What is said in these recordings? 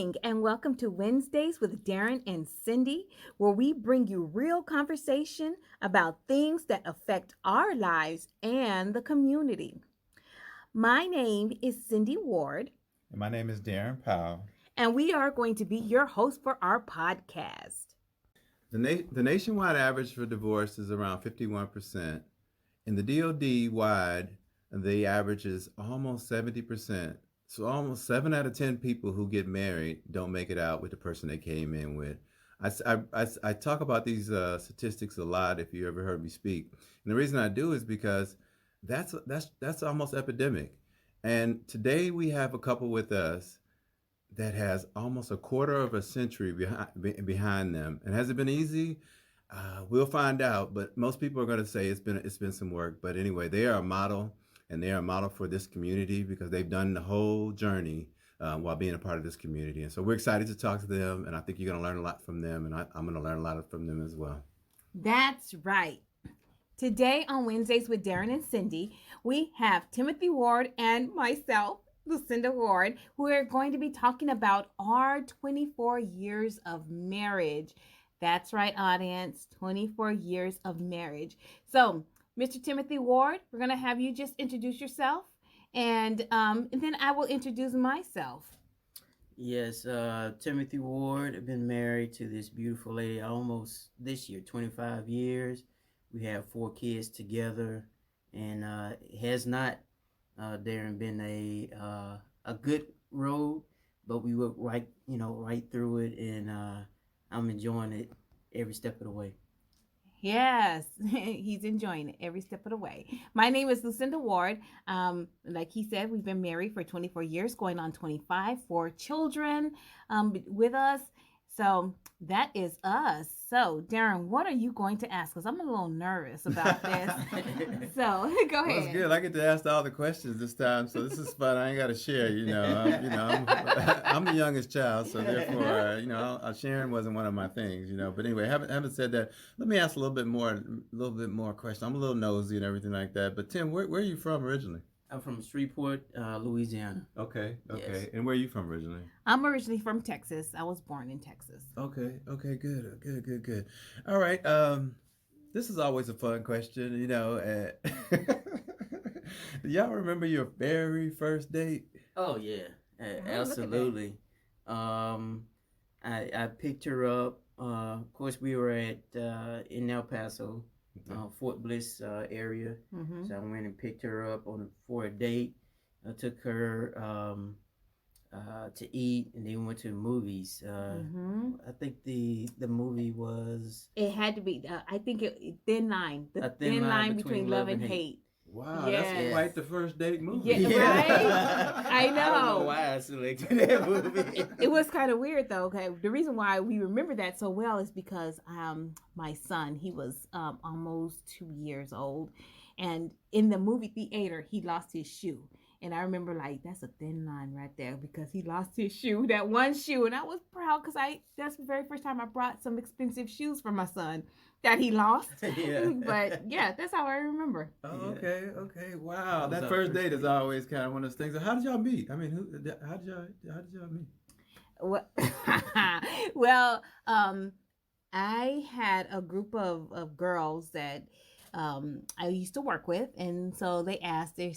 morning, and welcome to Wednesdays with Darren and Cindy, where we bring you real conversation about things that affect our lives and the community. My name is Cindy Ward, And my name is Darren Powell. and we are going to be your host for our podcast. The nationwide average for divorce is around 51%. In the DOD wide, the average is almost 70%. So almost 7 out of 10 people who get married don't make it out with the person they came in with. I talk about these statistics a lot if you ever heard me speak. And the reason I do is because that's almost epidemic. And today we have a couple with us that has almost a quarter of a century behind them. And has it been easy? We'll find out. But most people are going to say it's been some work. But anyway, they are a model, and they are a model for this community because they've done the whole journey while being a part of this community. And so we're excited to talk to them, and I think you're going to learn a lot from them, and I'm going to learn a lot from them as well. That's right. Today on Wednesdays with Darren and Cindy, we have Timothy Ward and myself, Lucinda Ward, who are going to be talking about our 24 years of marriage. That's right, audience, 24 years of marriage. So, Mr. Timothy Ward, we're going to have you just introduce yourself, and then I will introduce myself. Yes, Timothy Ward. I've been married to this beautiful lady almost this year, 25 years. We have 4 kids together, and it has not, Darren, been a good road, but we went right through it, and I'm enjoying it every step of the way. Yes, he's enjoying it every step of the way. My name is Lucinda Ward. Like he said, we've been married for 24 years, going on 25, 4 children with us. So that is us. So, Darren, what are you going to ask? Because I'm a little nervous about this. So, go ahead. Well, it's good. I get to ask all the questions this time, so this is fun. I ain't got to share, I'm the youngest child, so therefore, sharing wasn't one of my things, But anyway, having said that, let me ask a little bit more questions. I'm a little nosy and everything like that. But Tim, where are you from originally? I'm from Shreveport, Louisiana. Okay. Yes. And where are you from originally? I'm originally from Texas. I was born in Texas. Okay, good. All right, this is always a fun question, Do y'all remember your very first date? Oh, yeah, absolutely. I picked her up. Of course, we were in El Paso, Fort Bliss area. Mm-hmm. So I went and picked her up for a date. I took her to eat, and then we went to the movies. I think the movie was. It had to be. I think Thin Line. The thin line between love and hate. Wow, Yes. that's quite the first date movie. Yeah, right? I know. I don't know why I selected that movie. It was kind of weird though. Okay, the reason why we remember that so well is because my son, he was almost 2 years old, and in the movie theater he lost his shoe. And I remember, like, that's a thin line right there because he lost his shoe, that one shoe. And I was proud because that's the very first time I brought some expensive shoes for my son that he lost. Yeah. But yeah, that's how I remember. Oh, okay. Wow, That was that our first first date is date. always kind of one of those things. How did y'all meet? I mean, how did y'all meet? Well, well, I had a group of girls that I used to work with, and so they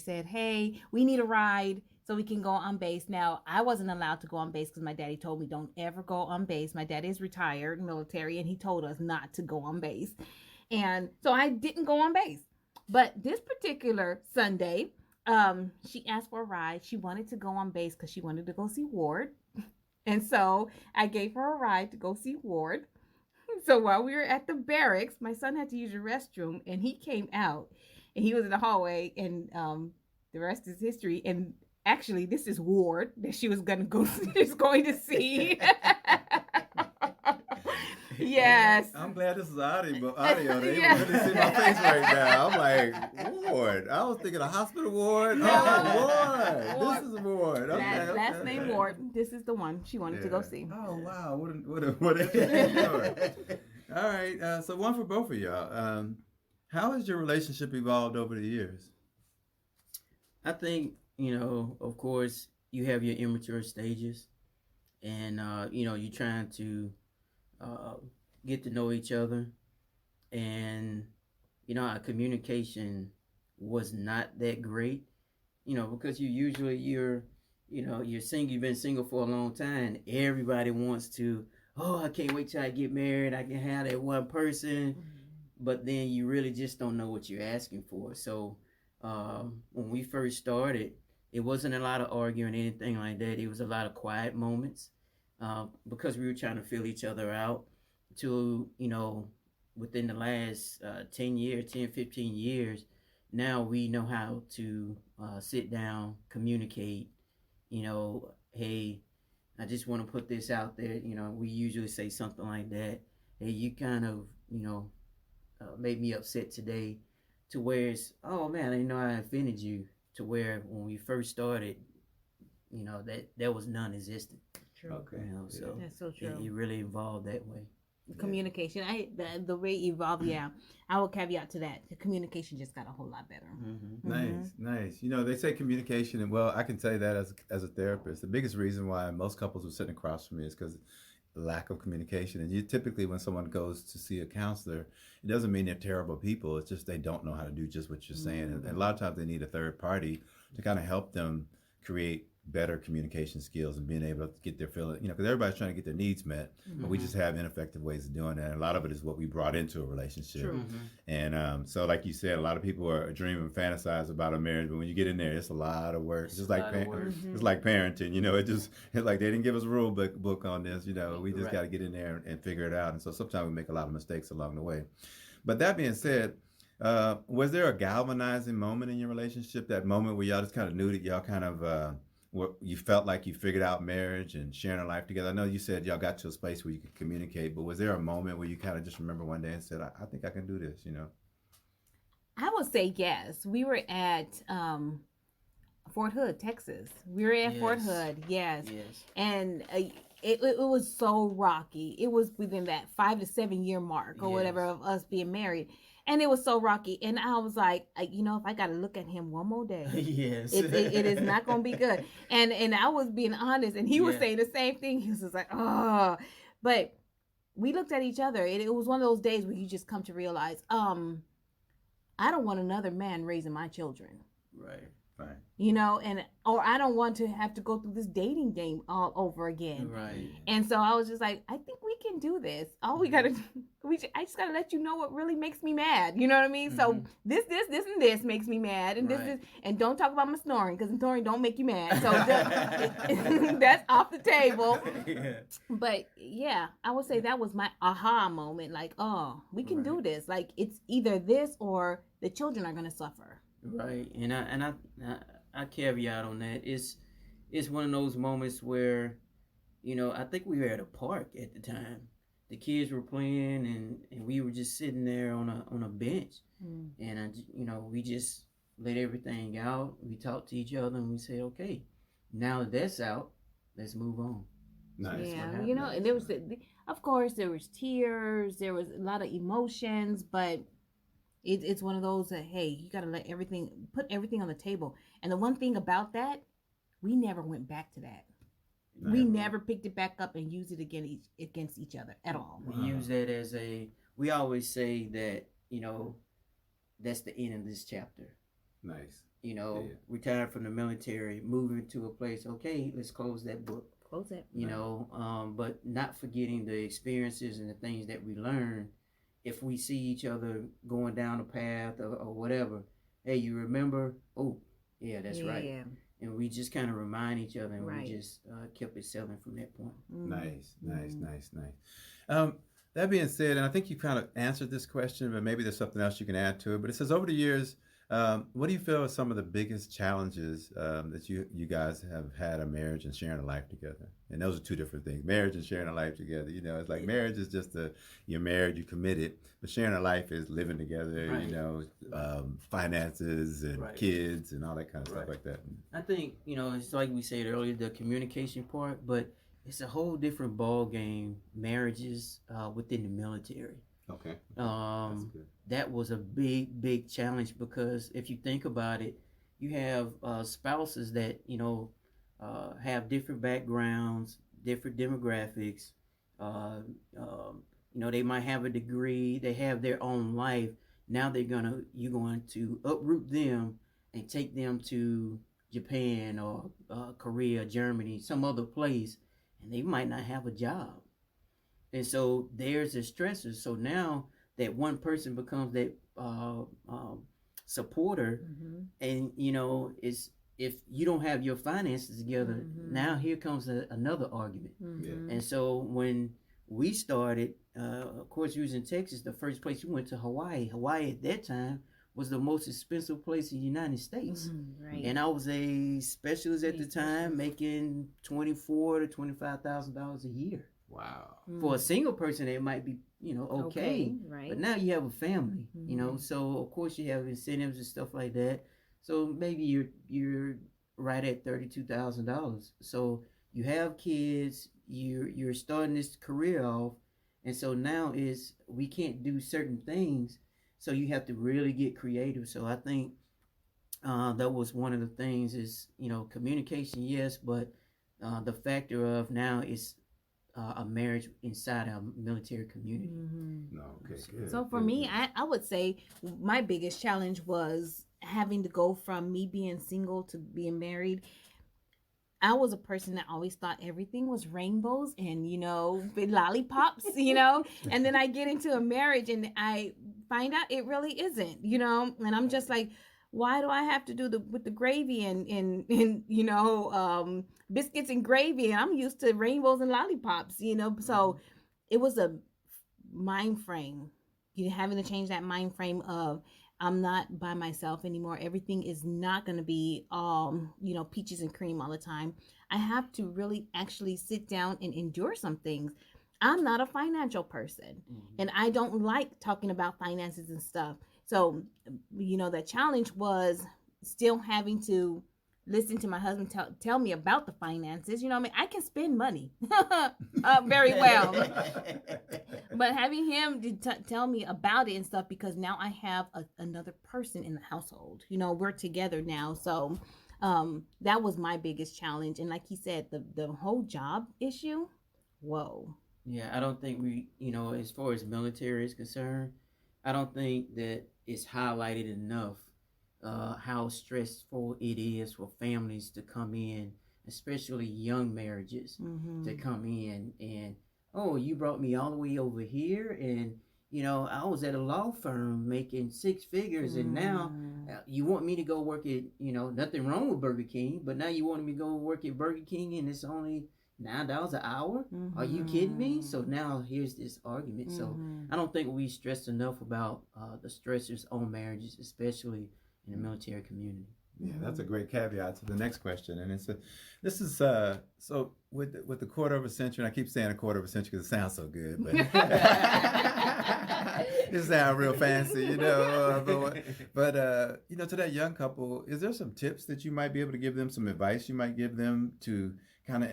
said, hey, we need a ride so we can go on base. Now, I wasn't allowed to go on base because my daddy told me don't ever go on base. My daddy is retired military, and he told us not to go on base. And so I didn't go on base. But this particular Sunday, she asked for a ride. She wanted to go on base because she wanted to go see Ward. And so I gave her a ride to go see Ward. So while we were at the barracks, my son had to use the restroom, and he came out, and he was in the hallway, and the rest is history. And actually, this is Ward that she was going to see. Yes. I'm glad this is audio. They Yeah. can really see my face right now. I'm like, Ward. I was thinking a hospital ward. No. Oh, Ward. Ward. This is Ward. Okay, Last name Ward. This is the one she wanted to go see. Oh, wow. What a story. All right. So one for both of y'all. How has your relationship evolved over the years? I think, of course, you have your immature stages. and you're trying to uh, get to know each other, and our communication was not that great. Because you're single, you've been single for a long time. Everybody wants to, oh, I can't wait till I get married. I can have that one person, but then you really just don't know what you're asking for. So when we first started, it wasn't a lot of arguing, anything like that. It was a lot of quiet moments because we were trying to fill each other out. To within the last 10 years, 10, 15 years, now we know how to sit down, communicate. Hey, I just want to put this out there. We usually say something like that. Hey, you kind of, made me upset today, to where it's, oh man, I didn't know I offended you. To where when we first started, that was non-existent. True. Okay. So That's so true. it really evolved that way. Communication, the way it evolved, yeah. I will caveat to that. The communication just got a whole lot better. Nice. They say communication, and well, I can tell you that as a therapist, the biggest reason why most couples are sitting across from me is because lack of communication. And you typically, when someone goes to see a counselor, it doesn't mean they're terrible people. It's just they don't know how to do just what you're saying, and a lot of times they need a third party to kind of help them create better communication skills and being able to get their feeling, because everybody's trying to get their needs met, but we just have ineffective ways of doing that. And a lot of it is what we brought into a relationship. True. And so, like you said, a lot of people are dreaming and fantasize about a marriage, but when you get in there, it's a lot of work. It's just like it's like parenting. It's like they didn't give us a rule book on this. We just got to get in there and figure it out. And so sometimes we make a lot of mistakes along the way. But that being said, was there a galvanizing moment in your relationship? That moment where y'all just kind of knew that y'all kind of you felt like you figured out marriage and sharing a life together? I know you said y'all got to a space where you could communicate, but was there a moment where you kind of just remember one day and said, I think I can do this, I would say yes. We were at Fort Hood, Texas. We were at Fort Hood, yes. And it was so rocky. It was within that 5 to 7 year mark or whatever of us being married. And it was so rocky. And I was like, if I got to look at him one more day, it is not going to be good. And I was being honest. And he was saying the same thing. He was just like, oh. But we looked at each other. It was one of those days where you just come to realize, I don't want another man raising my children. Right. Or I don't want to have to go through this dating game all over again. Right. And so I was just like, I think we can do this. All we gotta do, I just gotta let you know what really makes me mad. You know what I mean? So this, and this makes me mad, and this is, and don't talk about my snoring, because snoring don't make you mad. So that's off the table. But yeah, I would say that was my aha moment. Like, oh, we can do this. Like, it's either this or the children are gonna suffer. Right, and I caveat on that. It's one of those moments where, I think we were at a park at the time. The kids were playing, and we were just sitting there on a bench, and we just let everything out. We talked to each other, and we said, okay, now that that's out, let's move on. Nice. Yeah, and there was, of course, there was tears, there was a lot of emotions, but it's one of those that, hey, you got to put everything on the table. And the one thing about that, we never went back to that. We never picked it back up and used it against each other at all. We use that we always say that, that's the end of this chapter. Nice. Retired from the military, moving to a place, okay, let's close that book. Close it. But not forgetting the experiences and the things that we learned. If we see each other going down a path or whatever, hey, you remember? Oh, yeah, that's right. Yeah. And we just kind of remind each other, and we just kept it selling from that point. Nice. That being said, and I think you kind of answered this question, but maybe there's something else you can add to it. But it says, over the years, what do you feel are some of the biggest challenges that you guys have had a marriage and sharing a life together? And those are two different things. Marriage and sharing a life together. It's like marriage is just you're married, you committed, but sharing a life is living together. Finances and kids and all that kind of stuff like that. I think it's like we said earlier, the communication part, but it's a whole different ball game. Marriages within the military. Okay. That's good. That was a big challenge, because if you think about it, you have spouses that have different backgrounds, different demographics. Uh, they might have a degree, they have their own life. Now you're going to uproot them and take them to Japan or Korea, Germany, some other place, and they might not have a job. And so there's a stressor. So now that one person becomes that supporter, and it's if you don't have your finances together, now here comes another argument. And so when we started, of course, we was in Texas. The first place we went to Hawaii at that time was the most expensive place in the United States. Right. And I was a specialist at the time, making $24,000 to $25,000 a year. Wow. For a single person, it might be, okay. Right. But now you have a family, so of course you have incentives and stuff like that. So maybe you're right at $32,000. So you have kids, you're starting this career off, and so now we can't do certain things. So you have to really get creative. So I think that was one of the things is, communication, yes, but the factor of now is a marriage inside our military community. No, okay, good. So for me, I would say my biggest challenge was having to go from me being single to being married. I was a person that always thought everything was rainbows and, lollipops, and then I get into a marriage and I find out it really isn't, and I'm just like, why do I have to do with the gravy and biscuits and gravy? And I'm used to rainbows and lollipops, so it was a mind frame, having to change that mind frame of, I'm not by myself anymore. Everything is not going to be peaches and cream all the time. I have to really actually sit down and endure some things. I'm not a financial person, and I don't like talking about finances and stuff. So, the challenge was still having to listen to my husband tell me about the finances. I can spend money very well. But having him tell me about it and stuff, because now I have another person in the household. We're together now. So that was my biggest challenge. And like he said, the whole job issue, whoa. Yeah, I don't think we, as far as military is concerned, I don't think that it's highlighted enough how stressful it is for families to come in, especially young marriages, to come in and, oh, you brought me all the way over here, and I was at a law firm making six figures, and now you want me to go work at, nothing wrong with Burger King, but now you want me to go work at Burger King and it's only $9 an hour? Are you kidding me? So now here's this argument. So I don't think we stress enough about the stressors on marriages, especially in the military community. Yeah, that's a great caveat to the next question, and this is so with the quarter of a century. And I keep saying a quarter of a century because it sounds so good, but it sounds real fancy, But to that young couple, is there some tips that you might be able to give them? Some advice you might give them to kind of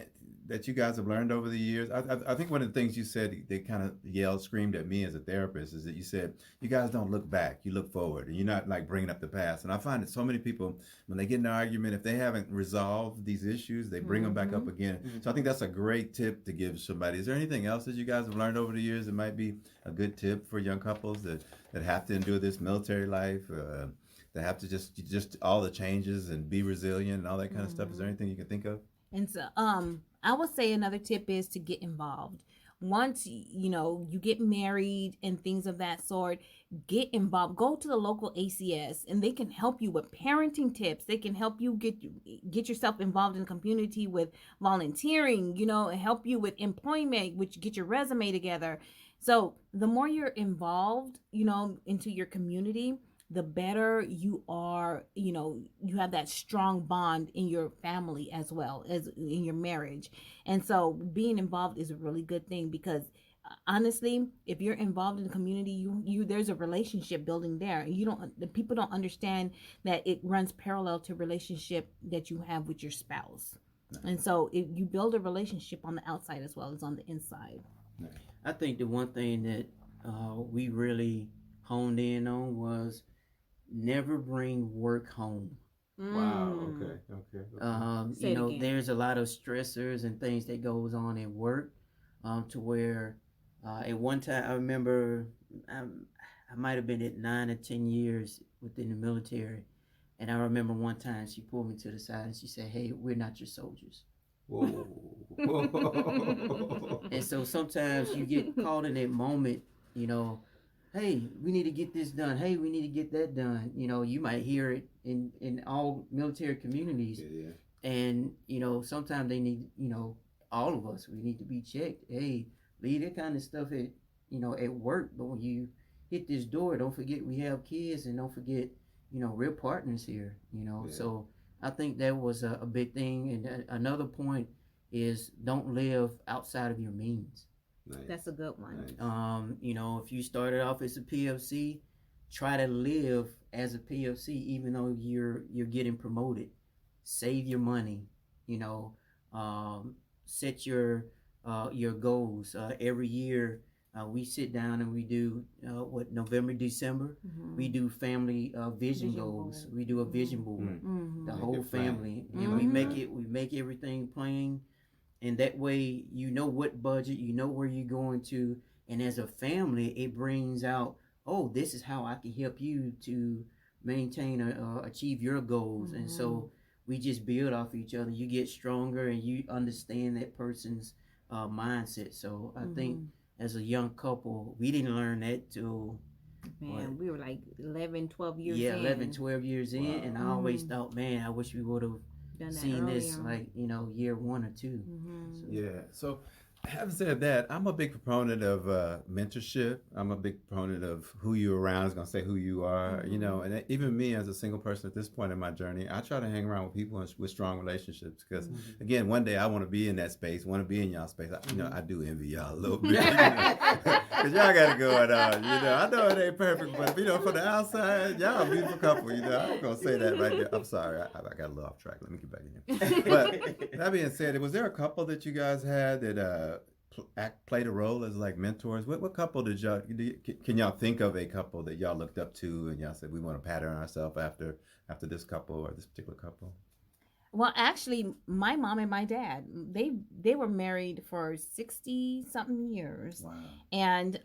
that you guys have learned over the years? I think one of the things you said, they kind of screamed at me as a therapist, is that you said, you guys don't look back, you look forward, and you're not like bringing up the past. And I find that so many people, when they get in an argument, if they haven't resolved these issues, they bring them back up again. So I think that's a great tip to give somebody. Is there anything else that you guys have learned over the years that might be a good tip for young couples that have to endure this military life, that have to just all the changes and be resilient and all that kind of stuff? Is there anything you can think of? And so, I would say another tip is to get involved. Once, you get married and things of that sort, get involved. Go to the local ACS and they can help you with parenting tips. They can help you get yourself involved in the community with volunteering, and help you with employment, which get your resume together. So the more you're involved, into your community, the better you are, you have that strong bond in your family as well as in your marriage. And so being involved is a really good thing, because honestly, if you're involved in the community, you there's a relationship building there. The people don't understand that it runs parallel to relationship that you have with your spouse. And so if you build a relationship on the outside as well as on the inside. I think the one thing that we really honed in on was never bring work home. Wow. Mm. Okay. Okay. Okay. Say it again. There's a lot of stressors and things that goes on at work, to where, at one time I remember, I might have been at 9 or 10 years within the military, and I remember one time she pulled me to the side and she said, "Hey, we're not your soldiers." Whoa. And so sometimes you get caught in that moment, you know, hey, we need to get this done. Hey, we need to get that done. You might hear it in all military communities. Yeah. And, sometimes they need, all of us, we need to be checked. Hey, leave that kind of stuff at work. But when you hit this door, don't forget we have kids, and don't forget, real partners here, Yeah. So I think that was a big thing. And another point is don't live outside of your means. Nice. That's a good one. Nice. If you started off as a PFC, try to live as a PFC, even though you're getting promoted. Save your money, you know, set your goals. Every year, we sit down and we do November, December. Mm-hmm. We do family vision goals. board. We do a vision board. Mm-hmm. The Make whole it plain. family, and Mhm. we make everything plain, and that way you know what budget, you know where you're going to, and as a family, it brings out, oh, this is how I can help you to maintain or achieve your goals, and so we just build off each other. You get stronger, and you understand that person's mindset. So I think as a young couple, we didn't learn that till what? Man, we were like 11, 12 years Yeah, in. 11, 12 years in, Wow. and I always thought, man, I wish we would have Done that seen this earlier. like year 1 or 2. Mhm. So, Yeah. So, having said that, I'm a big proponent of mentorship. I'm a big proponent of who you're around is going to say who you are, and even me as a single person at this point in my journey, I try to hang around with people with strong relationships because, again, one day I want to be in that space, want to be in y'all space. I do envy y'all a little bit, because y'all got it going on. I know it ain't perfect, but, from the outside, y'all a beautiful couple, I'm going to say that right there. I'm sorry. I got a little off track. Let me get back in here. But that being said, was there a couple that you guys had that played a role as like mentors? What couple did y'all? Can y'all think of a couple that y'all looked up to and y'all said we want to pattern ourselves after this couple or this particular couple? Well, actually, my mom and my dad, they were married for 60 something years. Wow. And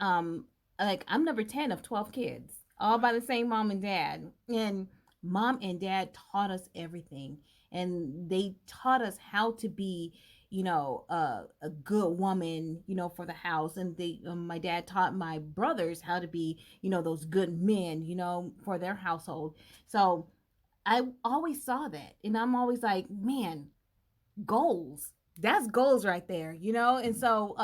like I'm number 10 of 12 kids, all by the same mom and dad. And mom and dad taught us everything. And they taught us how to be, a good woman, for the house. And my dad taught my brothers how to be, those good men, for their household. So I always saw that, and I'm always like, man, goals. That's goals right there, And so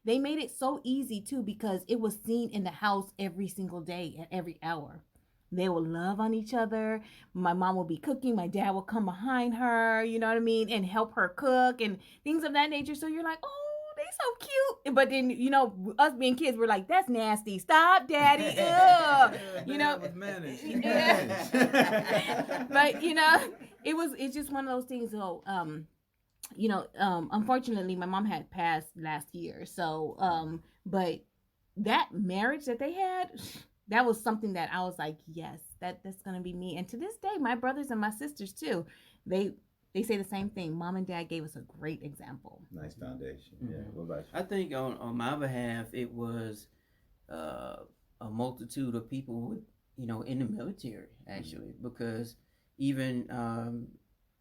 they made it so easy too because it was seen in the house every single day at every hour. They will love on each other. My mom will be cooking. My dad will come behind her, you know what I mean, and help her cook and things of that nature. So you're like, oh, they so cute. But then, us being kids, we're like, that's nasty. Stop, daddy. Ugh. That was managed. But it's just one of those things. So unfortunately, my mom had passed last year. So but that marriage that they had, that was something that I was like, yes, that's gonna be me. And to this day, my brothers and my sisters too, they say the same thing. Mom and dad gave us a great example. Nice foundation. Yeah. What about you? I think on my behalf, it was a multitude of people with, in the military actually, because even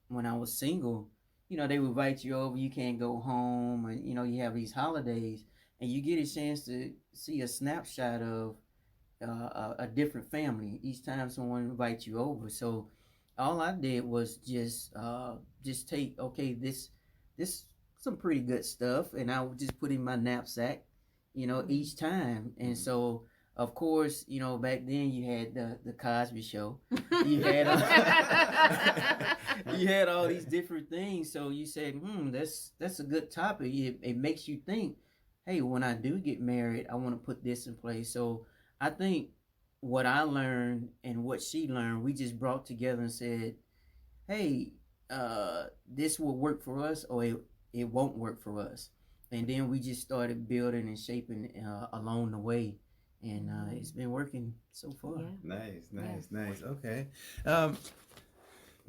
when I was single, they would invite you over. You can't go home, and you have these holidays, and you get a chance to see a snapshot of a different family each time someone invites you over. So all I did was just take, okay, this some pretty good stuff, and I would just put in my knapsack, each time. And so of course, back then you had the Cosby Show, you had you had all these different things. So you said, that's a good topic. It makes you think, hey, when I do get married, I want to put this in place. So I think what I learned and what she learned, we just brought together and said, hey, this will work for us, or it won't work for us. And then we just started building and shaping along the way. And it's been working so far. Yeah. Nice. Okay.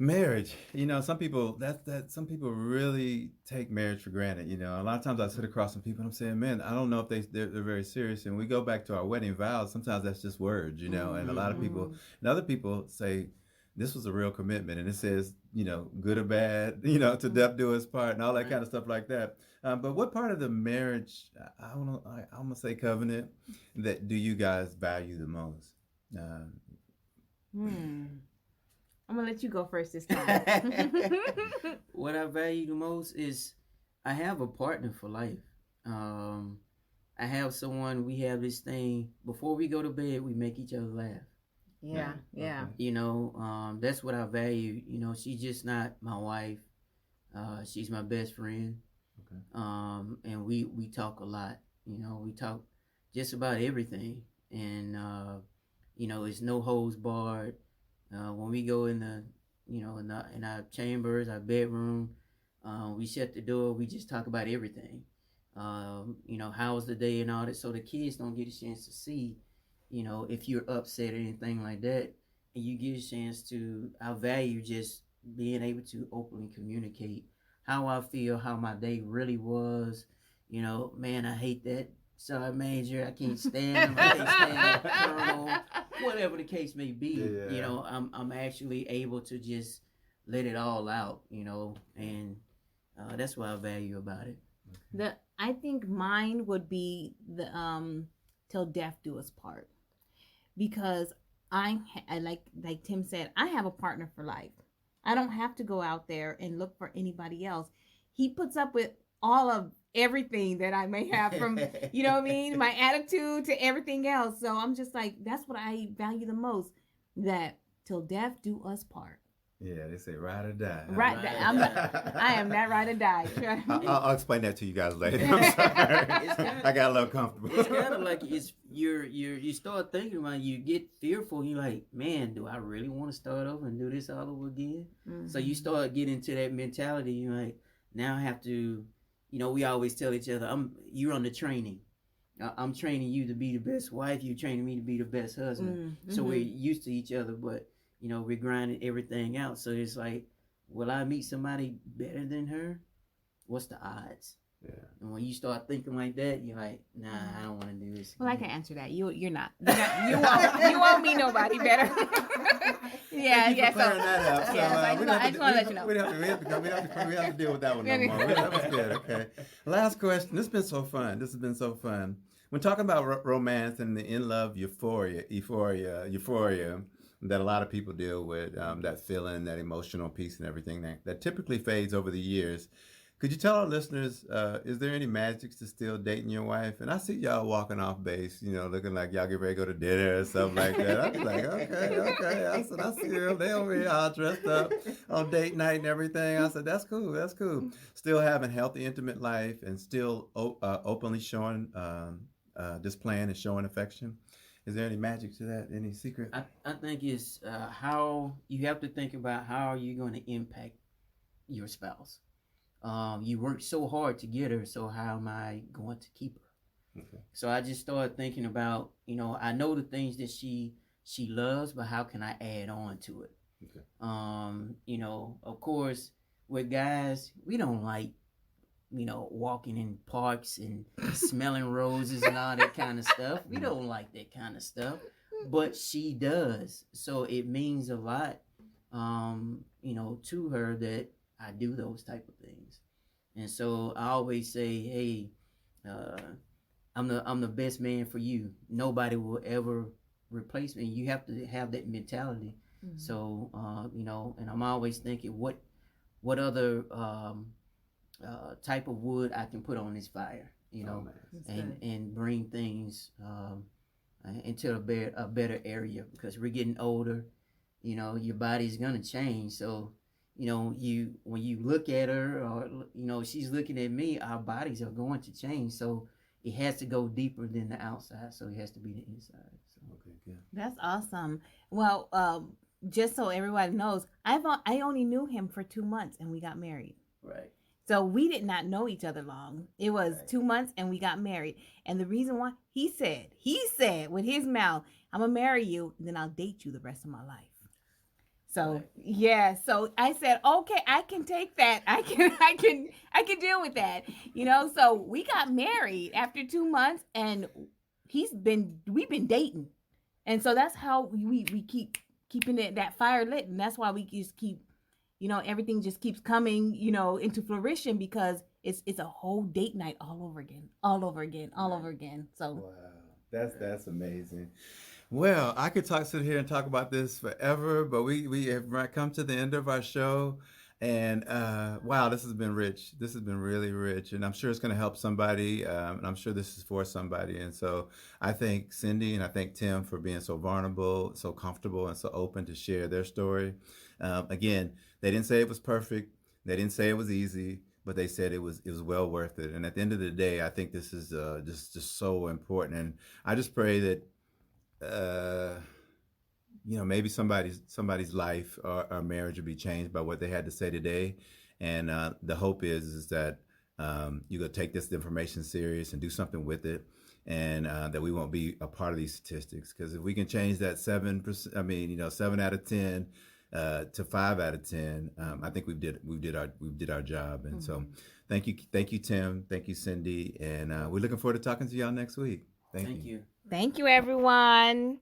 Marriage, some people some people really take marriage for granted. A lot of times I sit across some people and I'm saying, man, I don't know if they're very serious. And we go back to our wedding vows. Sometimes that's just words, and a lot of people Mm-hmm. and other people say this was a real commitment, and it says, good or bad, to Mm-hmm. death do us part, and all that Right. kind of stuff like that. But what part of the marriage, I'm gonna say covenant, that do you guys value the most? Uh, Hmm. I'm gonna let you go first this time. What I value the most is I have a partner for life. Um, I have someone. We have this thing before we go to bed. We make each other laugh. Yeah, yeah. okay. That's what I value. She's just not my wife. She's my best friend. Okay. And we talk a lot. We talk just about everything, and it's no holds barred. When we go in the, in our chambers, our bedroom, we shut the door. We just talk about everything. How was the day and all that, so the kids don't get a chance to see, if you're upset or anything like that, and you get a chance to. I value just being able to openly communicate how I feel, how my day really was. Man, I hate that sergeant major. I can't stand him. I can't stand that colonel. Whatever the case may be, Yeah. I'm actually able to just let it all out, and that's what I value about it. I think mine would be the till death do us part, because I like Tim said, I have a partner for life. I don't have to go out there and look for anybody else. He puts up with all of everything that I may have, from you know what I mean, my attitude to everything else. So I'm just like, that's what I value the most. That till death do us part. Yeah, they say ride or die. Right. Right or I am not ride or die. I'll explain that to you guys later. I'm sorry. I got a little comfortable. It's kind of like you start thinking about it, you get fearful. You're like, man, do I really want to start over and do this all over again? Mm-hmm. So you start getting into that mentality. You're like, now I have to. We always tell each other, you're on the training. I'm training you to be the best wife. You're training me to be the best husband. Mm-hmm. So we're used to each other, but we're grinding everything out. So it's like, will I meet somebody better than her? What's the odds? Yeah. And when you start thinking like that, you're like, nah, I don't want to do this. Well, I can answer that. You're not. You won't meet nobody better. Thank you yeah. for clearing that up. I just want to let you know. We don't have to deal with that one no more. That was good. Okay. Last question. This has been so fun. When talking about romance and the in love euphoria, that a lot of people deal with, that feeling, that emotional piece, and everything that typically fades over the years. Could you tell our listeners, is there any magic to still dating your wife? And I see y'all walking off base, looking like y'all get ready to go to dinner or something like that. I'd be like, okay. I said, I see them. They over here all dressed up on date night and everything. I said, that's cool. Still having healthy, intimate life, and still openly showing, displaying and showing affection. Is there any magic to that? Any secret? I think it's how you have to think about how are you going to impact your spouse. You worked so hard to get her, so how am I going to keep her? Okay. So I just started thinking about, I know the things that she loves, but how can I add on to it? Okay. Of course, with guys, we don't like, walking in parks and smelling roses and all that kind of stuff. We don't like that kind of stuff, but she does. So it means a lot, to her that I do those type of things. And so I always say, hey, I'm the best man for you. Nobody will ever replace me. You have to have that mentality. Mm-hmm. So and I'm always thinking what other type of wood I can put on this fire, and bring things into a better area, because we're getting older. Your body's gonna change. So when you look at her, or she's looking at me, our bodies are going to change. So it has to go deeper than the outside. So it has to be the inside. So. Okay, good. That's awesome. Well, just so everybody knows, I only knew him for 2 months and we got married. Right. So we did not know each other long. It was 2 months and we got married. And the reason why, he said with his mouth, I'm gonna marry you, and then I'll date you the rest of my life. So yeah, so I said, okay, I can take that. I can deal with that. So we got married after 2 months, and we've been dating, and so that's how we keep keeping that fire lit, and that's why we just keep, everything just keeps coming, into fruition, because it's a whole date night all over again, all over again, all over again. So Wow, that's amazing. Well, I could sit here and talk about this forever, but we have come to the end of our show, and wow, this has been rich. This has been really rich, and I'm sure it's going to help somebody, and I'm sure this is for somebody. And so I thank Cindy and I thank Tim for being so vulnerable, so comfortable, and so open to share their story. Again, they didn't say it was perfect. They didn't say it was easy, but they said it was well worth it. And at the end of the day, I think this is just so important. And I just pray that maybe somebody's life or marriage will be changed by what they had to say today. And the hope is that you go take this information serious and do something with it, and that we won't be a part of these statistics. Because if we can change that 7%, 7 out of 10 to 5 out of 10, I think we did our job. And so, thank you, Tim, thank you, Cindy, and we're looking forward to talking to y'all next week. Thank you. you. thank you, everyone.